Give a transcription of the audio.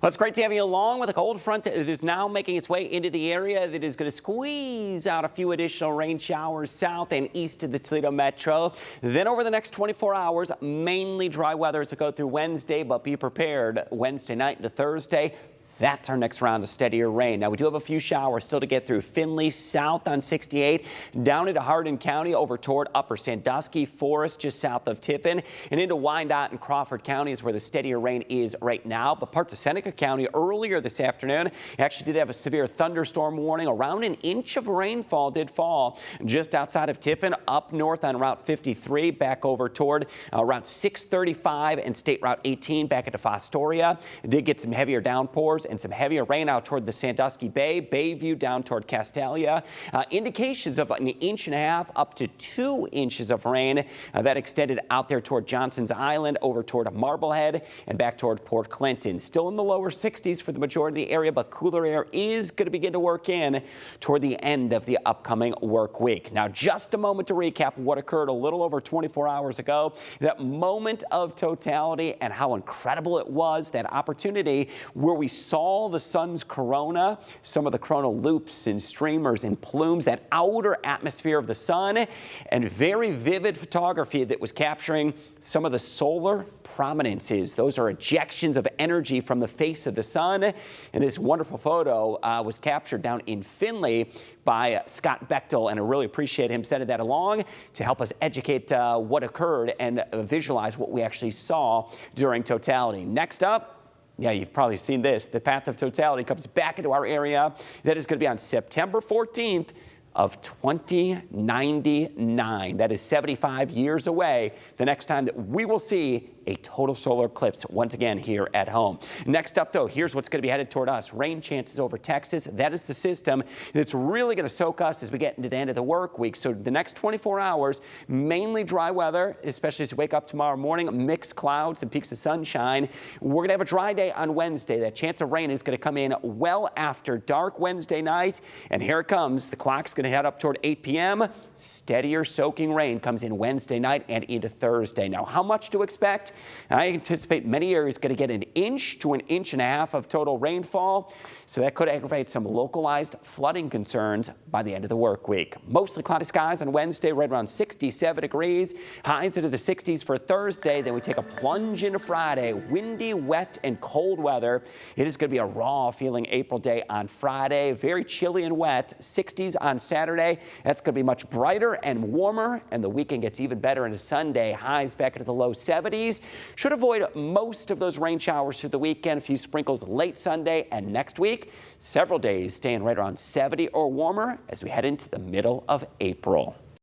Well, it's great to have you along with a cold front that is now making its way into the area that is going to squeeze out a few additional rain showers south and east of the Toledo metro. Then over the next 24 hours, mainly dry weather as we go through Wednesday, but be prepared Wednesday night into Thursday. That's our next round of steadier rain. Now, we do have a few showers still to get through Findlay, south on 68, down into Hardin County, over toward Upper Sandusky, Forest, just south of Tiffin, and into Wyandotte and Crawford counties where the steadier rain is right now. But parts of Seneca County earlier this afternoon actually did have a severe thunderstorm warning. Around an inch of rainfall did fall just outside of Tiffin, up north on Route 53, back over toward Route 635 and State Route 18 back into Fostoria. It did get some heavier downpours and some heavier rain out toward the Sandusky Bay, Bayview down toward Castalia. Indications of an inch and a half up to 2 inches of rain that extended out there toward Johnson's Island, over toward Marblehead and back toward Port Clinton. Still in the lower 60s for the majority of the area, but cooler air is going to begin to work in toward the end of the upcoming work week. Now, just a moment to recap what occurred a little over 24 hours ago. That moment of totality and how incredible it was, that opportunity where we saw the sun's corona, some of the coronal loops and streamers and plumes, that outer atmosphere of the sun, and very vivid photography that was capturing some of the solar prominences. Those are ejections of energy from the face of the sun. And this wonderful photo was captured down in Findlay by Scott Bechtel, and I really appreciate him sending that along to help us educate what occurred and visualize what we actually saw during totality. Next up, yeah, you've probably seen this. The path of totality comes back into our area. That is going to be on September 14th of 2099. That is 75 years away, the next time that we will see a total solar eclipse once again here at home. Next up, though, here's what's going to be headed toward us. Rain chances over Texas. That is the system that's really going to soak us as we get into the end of the work week. So the next 24 hours, mainly dry weather, especially as you wake up tomorrow morning, mixed clouds and peaks of sunshine. We're going to have a dry day on Wednesday. That chance of rain is going to come in well after dark Wednesday night. And here it comes. The clock's going to head up toward 8 p.m. Steadier soaking rain comes in Wednesday night and into Thursday. Now, how much to expect? I anticipate many areas going to get an inch to an inch and a half of total rainfall, so that could aggravate some localized flooding concerns by the end of the work week. Mostly cloudy skies on Wednesday, right around 67 degrees. Highs into the 60s for Thursday. Then we take a plunge into Friday. Windy, wet, and cold weather. It is going to be a raw feeling April day on Friday. Very chilly and wet. 60s on Saturday. That's going to be much brighter and warmer, and the weekend gets even better into Sunday. Highs back into the low 70s. Should avoid most of those rain showers through the weekend. A few sprinkles late Sunday and next week. Several days staying right around 70 or warmer as we head into the middle of April.